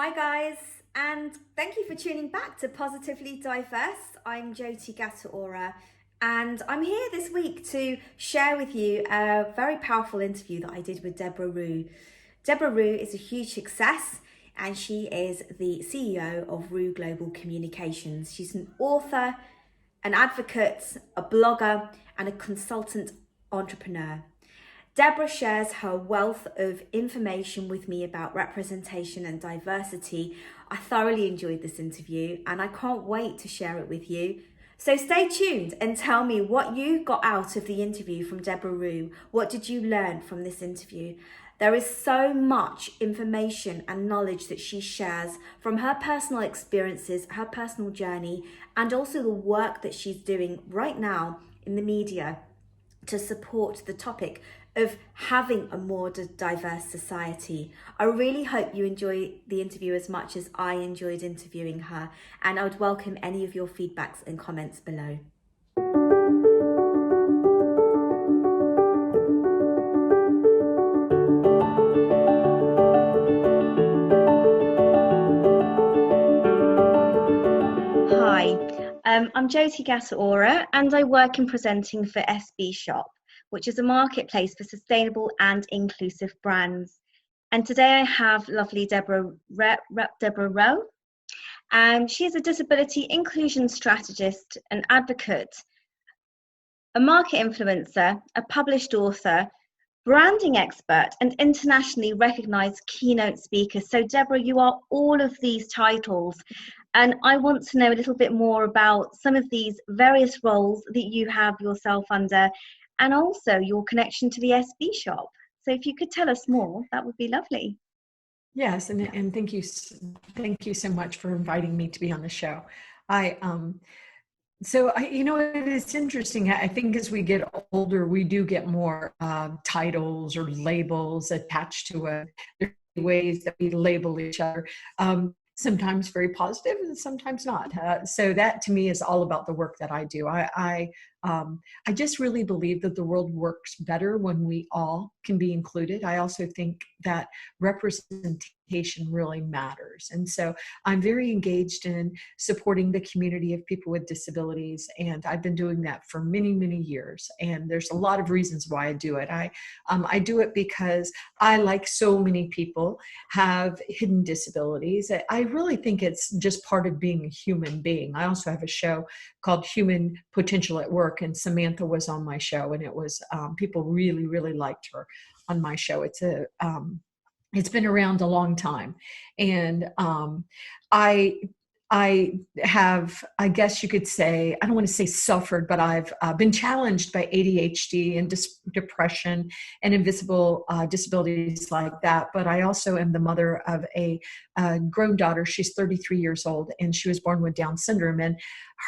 Hi guys, and thank you for tuning back to Positively Diverse. I'm Jyoti Gata-Aura, and I'm here this week to share with you a very powerful interview that I did with Debra Rue. Debra Rue is a huge success, and she is the CEO of Rue Global Communications. She's an author, an advocate, a blogger, and a consultant entrepreneur. Debra shares her wealth of information with me about representation and diversity. I thoroughly enjoyed this interview and I can't wait to share it with you. So stay tuned and tell me what you got out of the interview from Debra Rue. What did you learn from this interview? There is so much information and knowledge that she shares from her personal experiences, her personal journey, and also the work that she's doing right now in the media to support the topic of having a more diverse society. I really hope you enjoy the interview as much as I enjoyed interviewing her, and I would welcome any of your feedbacks and comments below. Hi, I'm Jyoti Gata-Aura and I work in presenting for SB Shop, which is a marketplace for sustainable and inclusive brands. And today I have lovely Debra Rowe. She is a disability inclusion strategist, an advocate, a market influencer, a published author, branding expert, and internationally recognized keynote speaker. So Debra, you are all of these titles. And I want to know a little bit more about some of these various roles that you have yourself under, and also your connection to the SB Shop. So if you could tell us more, that would be lovely. Yes, and thank you so much for inviting me to be on the show. It's interesting. I think as we get older, we do get more titles or labels attached to us. There are ways that we label each other. Sometimes very positive and sometimes not. So that to me is all about the work that I do. I just really believe that the world works better when we all can be included. I also think that representation really matters. And so I'm very engaged in supporting the community of people with disabilities. And I've been doing that for many, many years. And there's a lot of reasons why I do it. I do it because I, like so many people, have hidden disabilities. I really think it's just part of being a human being. I also have a show called Human Potential at Work, and Samantha was on my show, and it was people really, really liked her on my show. It's been around a long time, and I have, I guess you could say, I don't want to say suffered, but I've been challenged by ADHD and depression and invisible disabilities like that. But I also am the mother of a grown daughter. She's 33 years old, and she was born with Down syndrome. And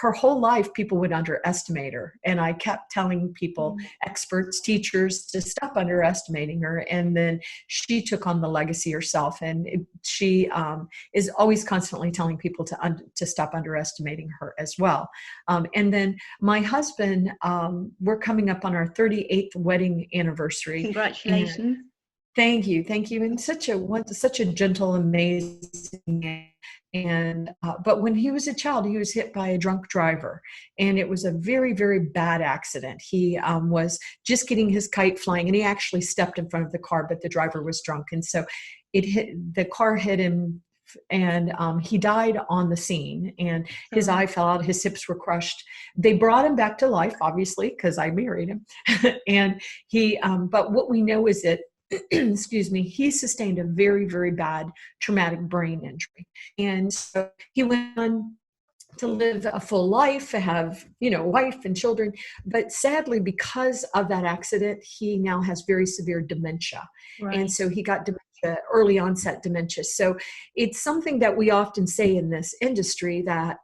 her whole life, people would underestimate her. And I kept telling people, experts, teachers, to stop underestimating her. And then she took on the legacy herself. And she is always constantly telling people to stop underestimating her as well. And then my husband, we're coming up on our 38th wedding anniversary. Congratulations. Thank you. And such a gentle, amazing man. And but when he was a child, he was hit by a drunk driver, and it was a very, very bad accident. He was just getting his kite flying, and he actually stepped in front of the car, but the driver was drunk, and so the car hit him, and he died on the scene, and his eye fell out, his hips were crushed. They brought him back to life, obviously, because I married him. And but what we know is that excuse me, he sustained a very, very bad traumatic brain injury. And so he went on to live a full life, have, wife and children. But sadly, because of that accident, he now has very severe dementia. Right. And so he got dementia, early onset dementia. So it's something that we often say in this industry that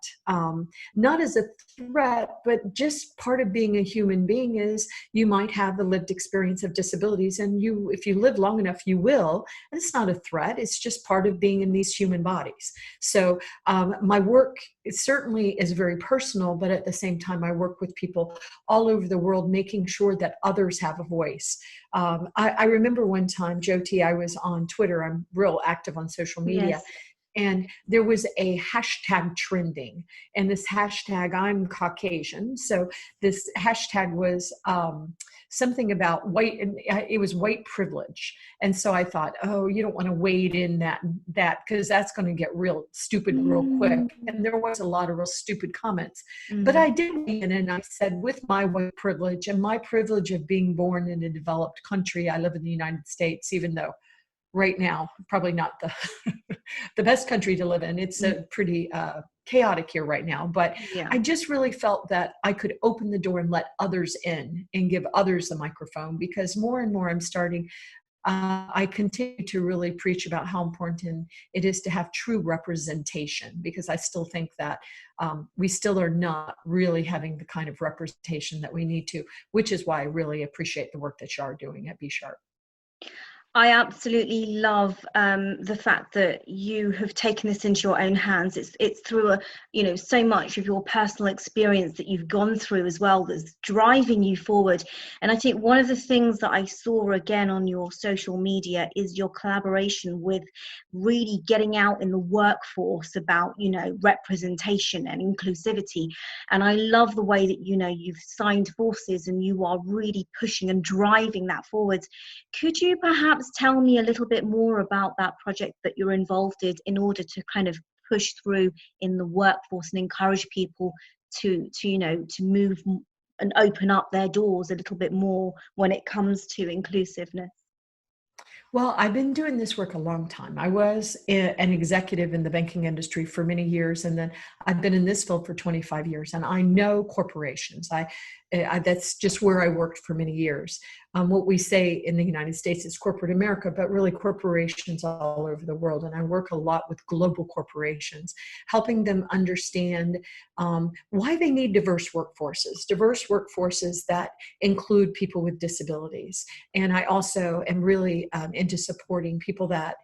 not as a threat, but just part of being a human being is you might have the lived experience of disabilities, and if you live long enough, you will. And it's not a threat. It's just part of being in these human bodies. So my work certainly is very personal, but at the same time, I work with people all over the world, making sure that others have a voice. I remember one time, Jyoti, I was on Twitter. I'm real active on social media. Yes. and there was a hashtag trending, and this hashtag, I'm Caucasian, so this hashtag was something about white, and it was white privilege. And so I thought, oh, you don't want to wade in that because that's going to get real stupid real quick. And there was a lot of real stupid comments. But I did weigh in, and I said, with my white privilege and my privilege of being born in a developed country, I live in the United States, even though right now probably not the the best country to live in. It's a pretty chaotic here right now, but Yeah. I just really felt that I could open the door and let others in and give others the microphone, because more and more I'm starting, I continue to really preach about how important it is to have true representation, because I still think that we still are not really having the kind of representation that we need to, which is why I really appreciate the work that you are doing at Be Sharp. I absolutely love the fact that you have taken this into your own hands. It's through so much of your personal experience that you've gone through as well that's driving you forward. And I think one of the things that I saw again on your social media is your collaboration with really getting out in the workforce about representation and inclusivity. And I love the way that you've signed forces and you are really pushing and driving that forward. Could you perhaps tell me a little bit more about that project that you're involved in order to kind of push through in the workforce and encourage people to move and open up their doors a little bit more when it comes to inclusiveness? Well, I've been doing this work a long time. I was an executive in the banking industry for many years, and then I've been in this field for 25 years, and I know corporations. That's just where I worked for many years. What we say in the United States is corporate America, but really corporations all over the world. And I work a lot with global corporations, helping them understand why they need diverse workforces that include people with disabilities. And I also am really into supporting people that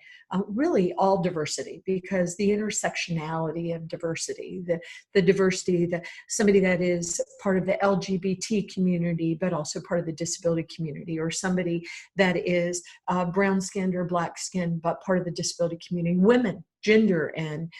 really all diversity, because the intersectionality of diversity, the diversity, somebody that is part of the LGBT community, but also part of the disability community, or somebody that is brown skinned or black skinned, but part of the disability community, women, gender. And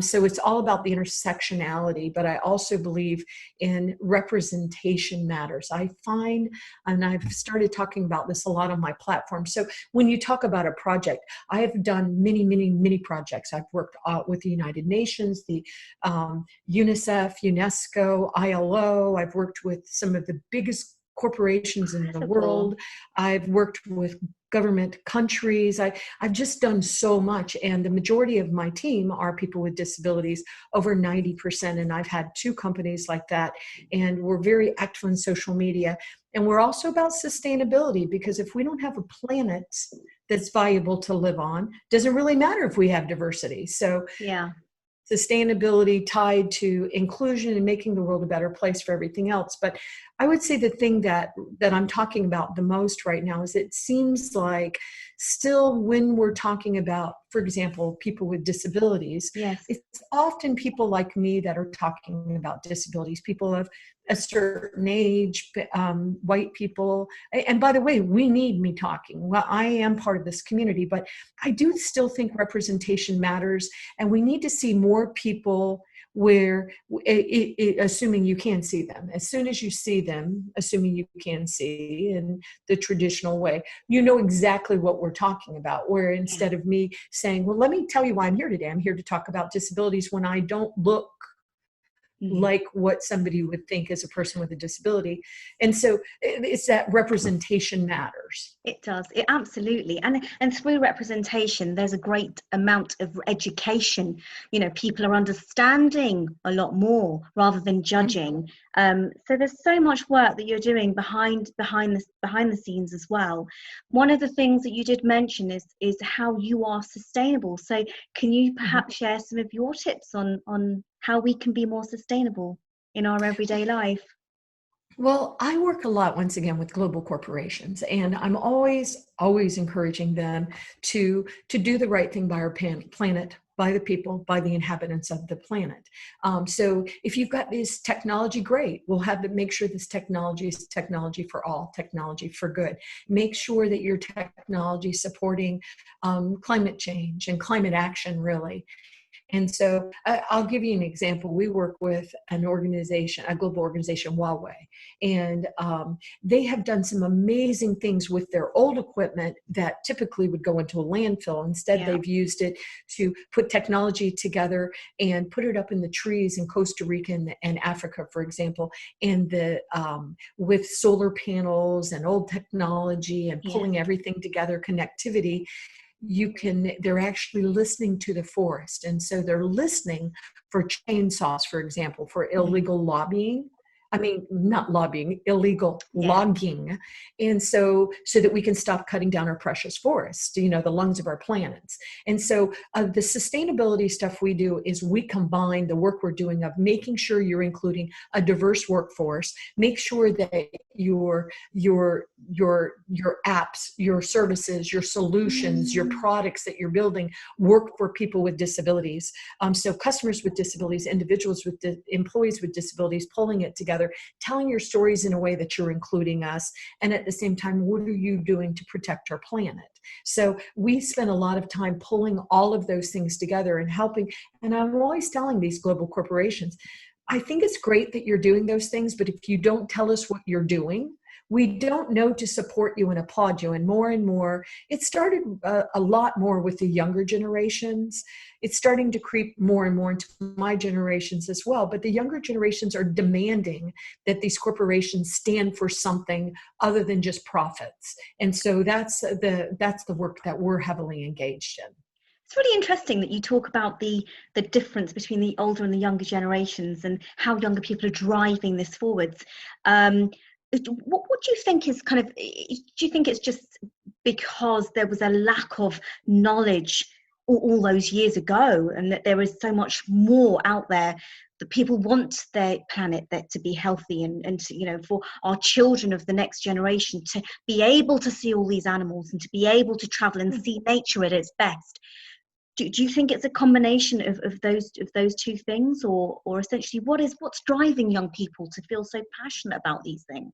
so it's all about the intersectionality, but I also believe in representation matters. I find, and I've started talking about this a lot on my platform. So when you talk about a project, I have done many projects. I've worked with the United Nations, the UNICEF, UNESCO, ILO. I've worked with some of the biggest corporations in the world. I've worked with government countries. I've just done so much. And the majority of my team are people with disabilities, over 90%. And I've had 2 companies like that. And we're very active on social media. And we're also about sustainability, because if we don't have a planet that's valuable to live on, doesn't really matter if we have diversity. So yeah, sustainability tied to inclusion and making the world a better place for everything else. But I would say the thing that I'm talking about the most right now is it seems like still when we're talking about, for example, people with disabilities, yes, it's often people like me that are talking about disabilities, people of a certain age, white people. And by the way, we need me talking. Well, I am part of this community, but I do still think representation matters. And we need to see more people where, assuming you can see them, as soon as you see them, assuming you can see in the traditional way, you know exactly what we're talking about. Where instead of me saying, well, let me tell you why I'm here today. I'm here to talk about disabilities, when I don't look like what somebody would think as a person with a disability. And so it's that representation matters. It does. It absolutely. And through representation, there's a great amount of education. People are understanding a lot more rather than judging. So there's so much work that you're doing behind the scenes as well. One of the things that you did mention is how you are sustainable. So can you perhaps share some of your tips on how we can be more sustainable in our everyday life? Well, I work a lot, once again, with global corporations, and I'm always encouraging them to do the right thing by our planet, by the people, by the inhabitants of the planet. So if you've got this technology, great. We'll have to make sure this technology is technology for all, technology for good. Make sure that your technology is supporting climate change and climate action, really. And so I'll give you an example. We work with an organization, a global organization, Huawei, and they have done some amazing things with their old equipment that typically would go into a landfill. Instead, they've used it to put technology together and put it up in the trees in Costa Rica and Africa, for example, and with solar panels and old technology and pulling everything together, connectivity, they're actually listening to the forest. And so they're listening for chainsaws, for example, for illegal lobbying. I mean, not lobbying, illegal logging. And so that we can stop cutting down our precious forests, the lungs of our planets. And so the sustainability stuff we do is we combine the work we're doing of making sure you're including a diverse workforce, make sure that your apps, your services, your solutions, your products that you're building work for people with disabilities. So customers with disabilities, individuals with employees with disabilities, pulling it together, telling your stories in a way that you're including us. And at the same time, what are you doing to protect our planet? So we spend a lot of time pulling all of those things together and helping. And I'm always telling these global corporations, I think it's great that you're doing those things, but if you don't tell us what you're doing, we don't know to support you and applaud you. And more, it started a lot more with the younger generations. It's starting to creep more and more into my generations as well. But the younger generations are demanding that these corporations stand for something other than just profits. And so that's the work that we're heavily engaged in. It's really interesting that you talk about the difference between the older and the younger generations and how younger people are driving this forwards. What do you think is do you think it's just because there was a lack of knowledge all those years ago, and that there is so much more out there, that people want their planet to be healthy and for our children of the next generation to be able to see all these animals and to be able to travel and see nature at its best? Do you think it's a combination of those two things, or essentially what's driving young people to feel so passionate about these things?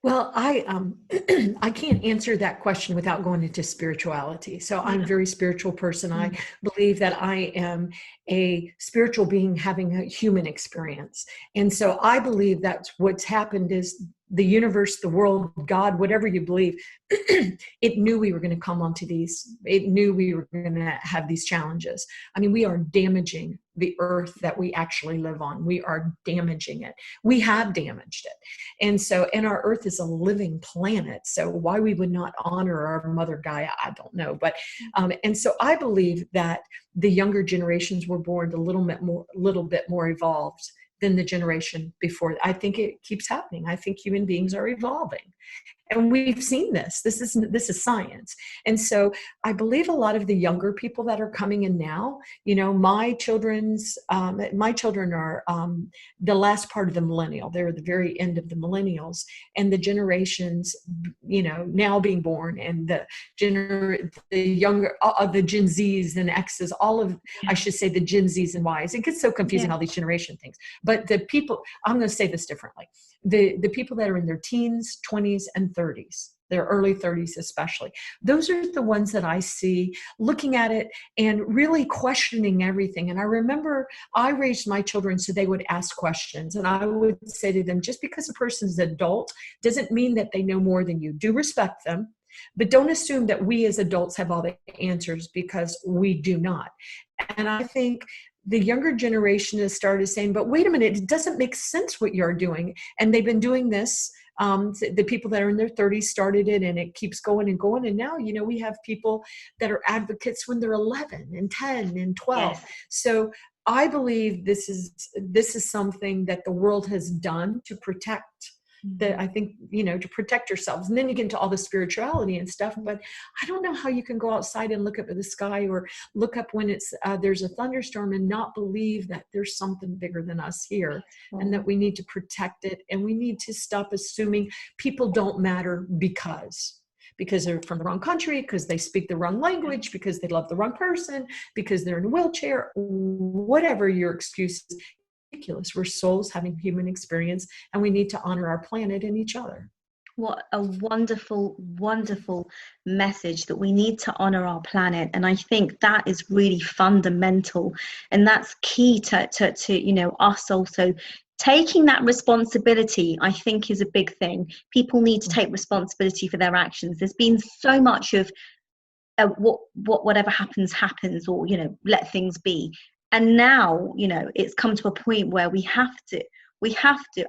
Well, I can't answer that question without going into spirituality. So I'm a very spiritual person. I believe that I am a spiritual being having a human experience. And so I believe that's what's happened is the universe, the world, God, whatever you believe, it knew we were going to come onto these. It knew we were going to have these challenges. I mean, we are damaging the earth that we actually live on. We are damaging it. We have damaged it. And our earth is a living planet. So why we would not honor our mother Gaia, I don't know. But, and so I believe that the younger generations were born a little bit more evolved than the generation before. I think it keeps happening. I think human beings are evolving. And we've seen this. This is science. And so I believe a lot of the younger people that are coming in now, my children are the last part of the millennial. They're the very end of the millennials, and the generations, now being born, and the younger, the Gen Zs and Xs, I should say the Gen Zs and Ys. It gets so confusing, all these generation things. But the people, I'm going to say this differently. The people that are in their teens, 20s, and 30s, their early 30s especially, those are the ones that I see looking at it and really questioning everything. And I remember I raised my children so they would ask questions. And I would say to them, just because a person's adult doesn't mean that they know more than you. Do respect them, but don't assume that we as adults have all the answers, because we do not. And I think the younger generation has started saying, but wait a minute, it doesn't make sense what you're doing. And they've been doing this. The people that are in their 30s started it, and it keeps going and going. And now, we have people that are advocates when they're 11 and 10 and 12. Yes. So I believe this is something that the world has done to protect I think, to protect yourselves. And then you get into all the spirituality and stuff, but I don't know how you can go outside and look up at the sky or look up when there's a thunderstorm and not believe that there's something bigger than us here, and that we need to protect it. And we need to stop assuming people don't matter because they're from the wrong country, because they speak the wrong language, because they love the wrong person, because they're in a wheelchair, whatever your excuse is. Ridiculous. We're souls having human experience, and we need to honor our planet and each other. What a wonderful, wonderful message that we need to honor our planet. And I think that is really fundamental. And that's key to you know, us also taking that responsibility, I think is a big thing. People need to take responsibility for their actions. There's been so much of whatever happens, happens, or, you know, let things be. And now, you know, it's come to a point where we have to,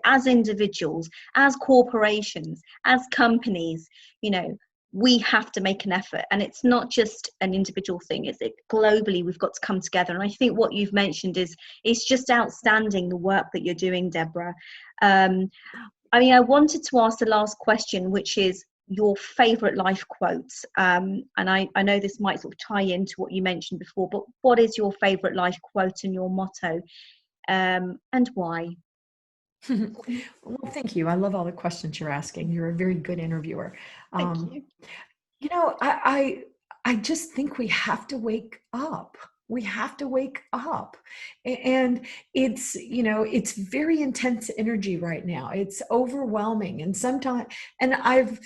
as individuals, as corporations, as companies, you know, we have to make an effort. And it's not just an individual thing, it's globally we've got to come together. And I think what you've mentioned is just outstanding, the work that you're doing, Deborah. I mean, I wanted to ask the last question, which is your favorite life quotes. And I know this might sort of tie into what you mentioned before, but what is your favorite life quote and your motto, and why? Well, thank you. I love all the questions you're asking. You're a very good interviewer. Thank you. You know, I just think we have to wake up. We have to wake up. And it's, you know, it's very intense energy right now. It's overwhelming. And sometimes, and I've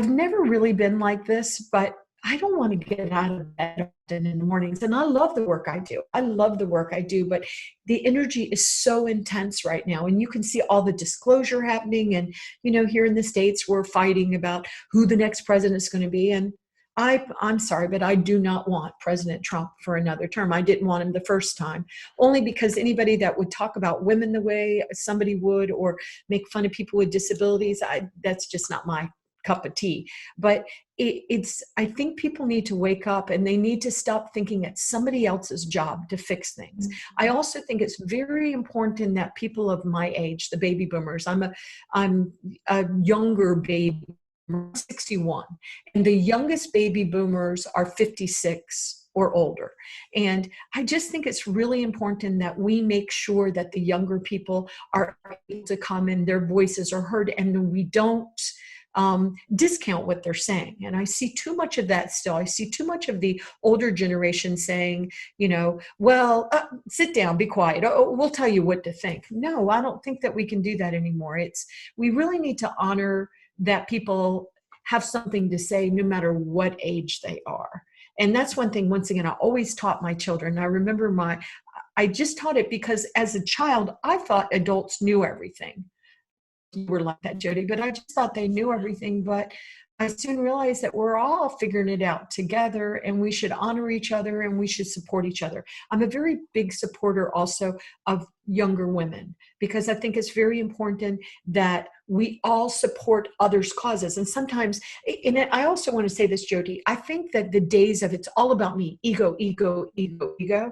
never really been like this, but I don't want to get out of bed often in the mornings. And I love the work I do. I love the work I do, but the energy is so intense right now. And you can see all the disclosure happening. And, you know, here in the States, we're fighting about who the next president is going to be. And I'm sorry, but I do not want President Trump for another term. I didn't want him the first time, only because anybody that would talk about women the way somebody would, or make fun of people with disabilities, that's just not my cup of tea. But I think people need to wake up, and they need to stop thinking it's somebody else's job to fix things. I also think it's very important that people of my age, the baby boomers, I'm a younger baby, 61, and the youngest baby boomers are 56 or older. And I just think it's really important that we make sure that the younger people are able to come and their voices are heard, and we don't discount what they're saying. And I see too much of that still. I see too much of the older generation saying, you know, well, sit down, be quiet. Oh, we'll tell you what to think. No, I don't think that we can do that anymore. We really need to honor that people have something to say no matter what age they are. And that's one thing, once again, I always taught my children. I remember I just taught it because as a child, I thought adults knew everything. You were like that, Jody, but I just thought they knew everything. But I soon realized that we're all figuring it out together, and we should honor each other, and we should support each other. I'm a very big supporter also of younger women, because I think it's very important that we all support others' causes. And sometimes, and I also want to say this, Jody, I think that the days of it's all about me, ego, ego, ego, ego,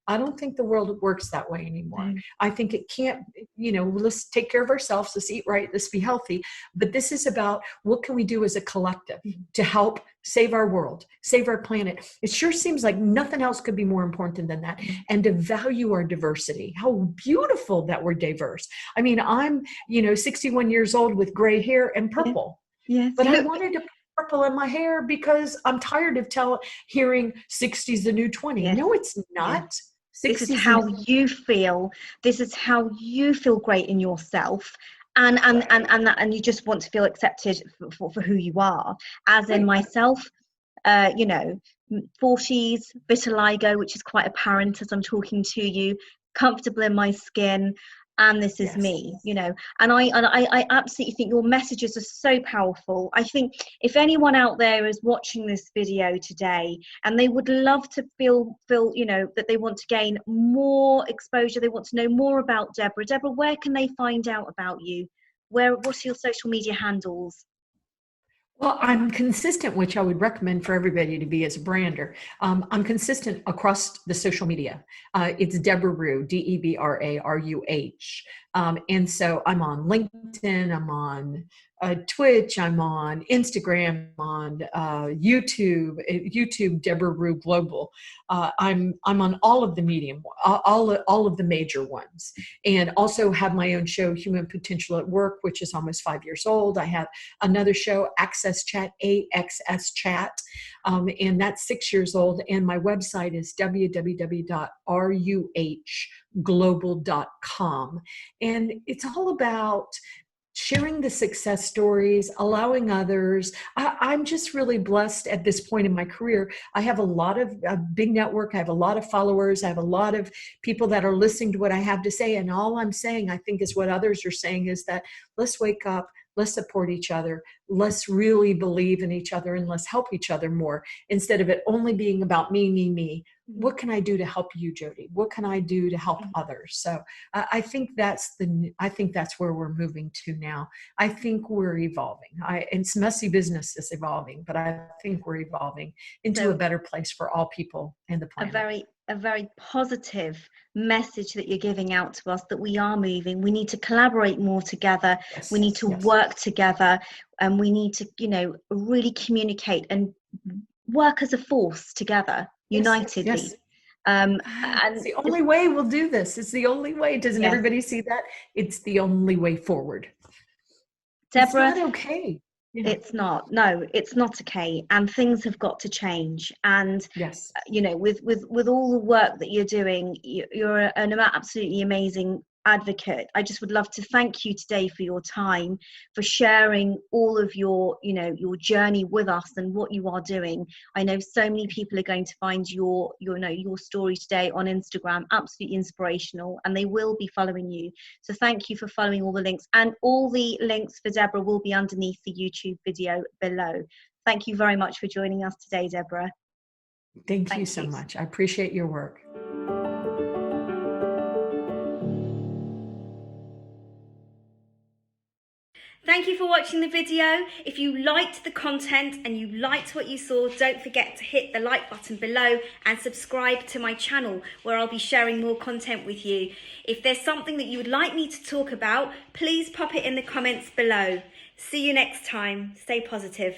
I don't think the world works that way anymore. I think it can't, you know, let's take care of ourselves, let's eat right, let's be healthy. But this is about what can we do as a collective to help save our world, save our planet. It sure seems like nothing else could be more important than that. And to value our diversity. How beautiful that we're diverse. I mean, I'm, you know, 61 years old with gray hair and purple. Yes. But I wanted to put purple in my hair because I'm tired of hearing 60's the new 20. Yes. No, it's not. Yes. This is how you feel. This is how you feel great in yourself. And you just want to feel accepted for who you are. As in myself, you know, 40s, vitiligo, which is quite apparent as I'm talking to you, comfortable in my skin, and this is me, you know. And I absolutely think your messages are so powerful. I think if anyone out there is watching this video today and they would love to feel, you know, that they want to gain more exposure, they want to know more about Deborah. Deborah, where can they find out about you? What are your social media handles? Well, I'm consistent, which I would recommend for everybody to be as a brander. I'm consistent across the social media. It's Debra Ruh, DeBraruh. And so I'm on LinkedIn, I'm on Twitch, I'm on Instagram, I'm on YouTube, Debra Ruh Global. I'm on all of the medium, all of the major ones, and also have my own show, Human Potential at Work, which is almost 5 years old. I have another show, Access Chat, AXS Chat, and that's 6 years old. And my website is www.ruhglobal.com. And it's all about sharing the success stories, allowing others. I'm just really blessed at this point in my career. I have a big network. I have a lot of followers. I have a lot of people that are listening to what I have to say. And all I'm saying, I think, is what others are saying, is that let's wake up. Let's support each other. Let's really believe in each other, and let's help each other more, instead of it only being about me, me, me. What can I do to help you, Jody? What can I do to help others? So I think that's where we're moving to now. I think we're evolving. It's messy business is evolving, but I think we're evolving into a better place for all people and the planet. A very positive message that you're giving out to us, that we are moving. We need to collaborate more together. Yes, we need to yes. work together, and we need to, really communicate and work as a force together, unitedly. Yes. And it's the only way we'll do this. It's the only way. Doesn't everybody see that? It's the only way forward. Debra, it's not okay. It's not. No, it's not okay. And things have got to change. And yes, with all the work that you're doing, you're an absolutely amazing advocate. I just would love to thank you today for your time, for sharing all of your journey with us and what you are doing. I know so many people are going to find your story today on Instagram absolutely inspirational, and they will be following you. So thank you for following all the links, and all the links for Debra will be underneath the YouTube video below. Thank you very much for joining us today, Debra. Thank you so much. I appreciate your work. Thank you for watching the video. If you liked the content and you liked what you saw, don't forget to hit the like button below and subscribe to my channel, where I'll be sharing more content with you. If there's something that you would like me to talk about, please pop it in the comments below. See you next time. Stay positive.